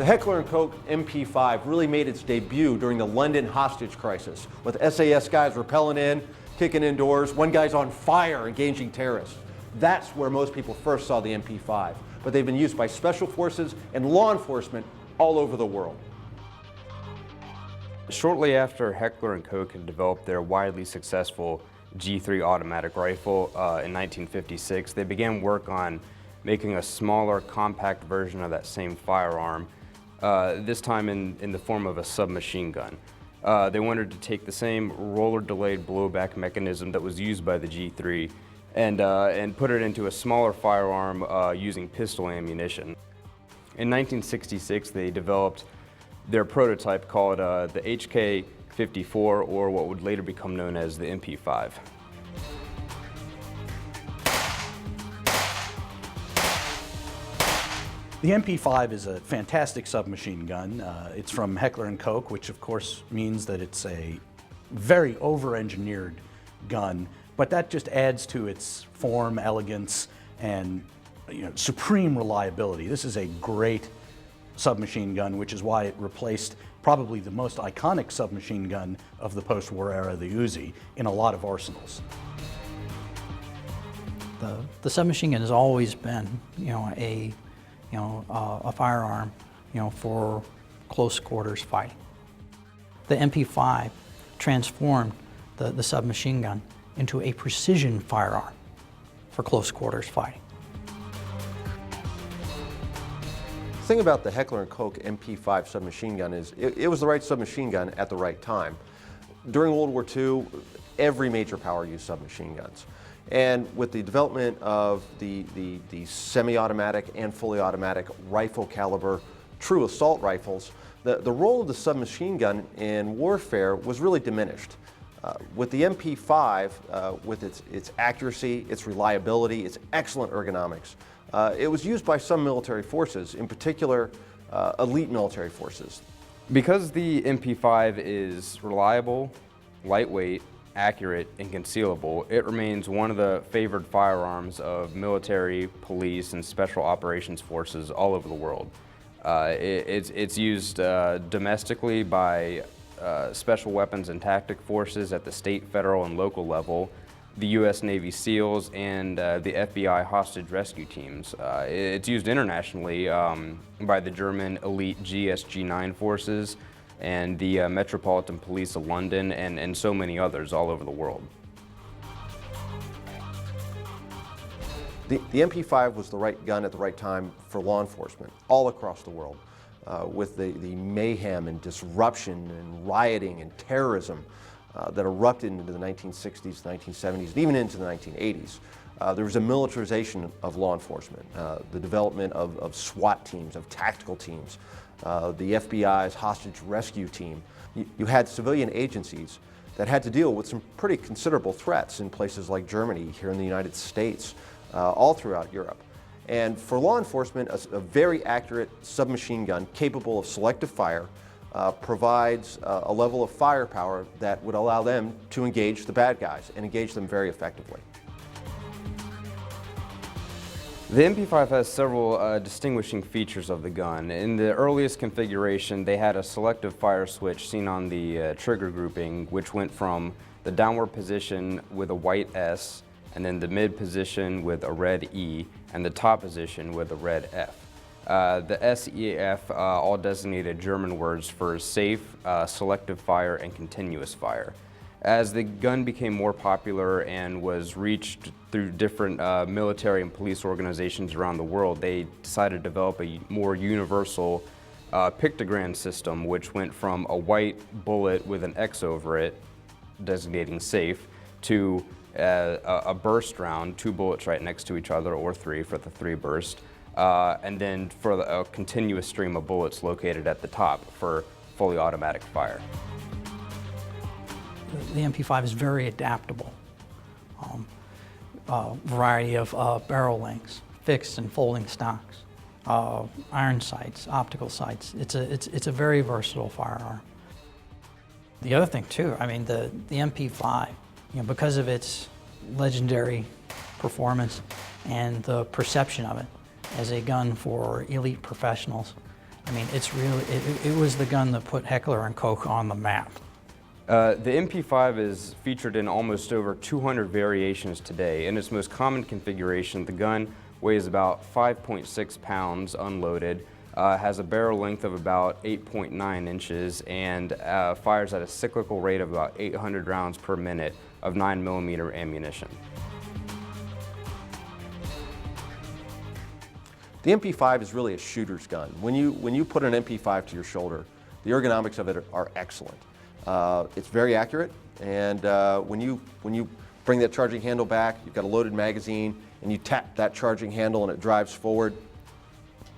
The Heckler & Koch MP-5 really made its debut during the London hostage crisis, with SAS guys rappelling in, kicking in doors, one guy's on fire engaging terrorists. That's where most people first saw the MP-5, but they've been used by special forces and law enforcement all over the world. Shortly after Heckler & Koch had developed their widely successful G3 automatic rifle in 1956, they began work on making a smaller, compact version of that same firearm, this time in the form of a submachine gun. They wanted to take the same roller-delayed blowback mechanism that was used by the G3 and put it into a smaller firearm using pistol ammunition. In 1966, they developed their prototype called the H&K MP-5, or what would later become known as the MP-5. The MP-5 is a fantastic submachine gun. It's from Heckler & Koch, which of course means that it's a very over-engineered gun, but that just adds to its form, elegance, and supreme reliability. This is a great submachine gun, which is why it replaced probably the most iconic submachine gun of the post-war era, the Uzi, in a lot of arsenals. The submachine gun has always been, a firearm, for close quarters fighting. The MP-5 transformed the submachine gun into a precision firearm for close quarters fighting. The thing about the Heckler & Koch MP-5 submachine gun is it was the right submachine gun at the right time. During World War II, every major power used submachine guns. And with the development of the semi-automatic and fully automatic rifle caliber true assault rifles, the role of the submachine gun in warfare was really diminished. With the MP-5, with its accuracy, its reliability, its excellent ergonomics, it was used by some military forces, in particular elite military forces. Because the MP-5 is reliable, lightweight, accurate, and concealable, it remains one of the favored firearms of military, police, and special operations forces all over the world. It's used domestically by special weapons and tactic forces at the state, federal, and local level, the U.S. Navy SEALs, and the FBI hostage rescue teams. It's used internationally by the German elite GSG-9 forces and the Metropolitan Police of London, and so many others all over the world. The MP-5 was the right gun at the right time for law enforcement all across the world. With the mayhem and disruption and rioting and terrorism that erupted into the 1960s, 1970s, and even into the 1980s. There was a militarization of law enforcement, the development of SWAT teams, of tactical teams, the FBI's hostage rescue team. You had civilian agencies that had to deal with some pretty considerable threats in places like Germany, here in the United States, all throughout Europe. And for law enforcement, a very accurate submachine gun capable of selective fire provides a level of firepower that would allow them to engage the bad guys and engage them very effectively. The MP-5 has several distinguishing features of the gun. In the earliest configuration, they had a selective fire switch seen on the trigger grouping, which went from the downward position with a white S, and then the mid position with a red E, and the top position with a red F. The S, E, F all designated German words for safe, selective fire, and continuous fire. As the gun became more popular and was reached through different military and police organizations around the world, they decided to develop a more universal pictogram system, which went from a white bullet with an X over it, designating safe, to a burst round, 2 bullets right next to each other, or 3 for the 3 burst, and then for a continuous stream of bullets located at the top for fully automatic fire. The MP-5 is very adaptable. Variety of barrel lengths, fixed and folding stocks, iron sights, optical sights. It's a very versatile firearm. The other thing too, I mean, the MP-5, because of its legendary performance and the perception of it as a gun for elite professionals, I mean, it's really, it was the gun that put Heckler & Koch on the map. The MP-5 is featured in almost over 200 variations today. In its most common configuration, the gun weighs about 5.6 pounds unloaded, has a barrel length of about 8.9 inches, and fires at a cyclical rate of about 800 rounds per minute of 9mm ammunition. The MP-5 is really a shooter's gun. When you put an MP-5 to your shoulder, the ergonomics of it are excellent. It's very accurate, and when you bring that charging handle back, you've got a loaded magazine, and you tap that charging handle and it drives forward.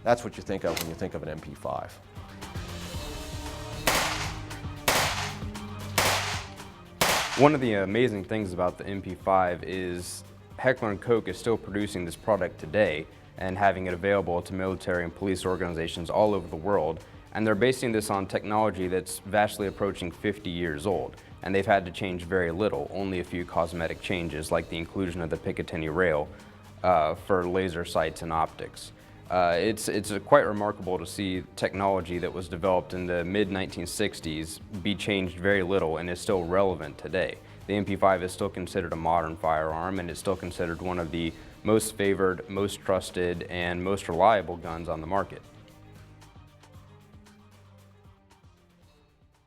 That's what you think of when you think of an MP-5. One of the amazing things about the MP-5 is Heckler & Koch is still producing this product today and having it available to military and police organizations all over the world. And they're basing this on technology that's vastly approaching 50 years old. And they've had to change very little, only a few cosmetic changes like the inclusion of the Picatinny rail for laser sights and optics. It's quite remarkable to see technology that was developed in the mid-1960s be changed very little and is still relevant today. The MP-5 is still considered a modern firearm, and it's still considered one of the most favored, most trusted, and most reliable guns on the market.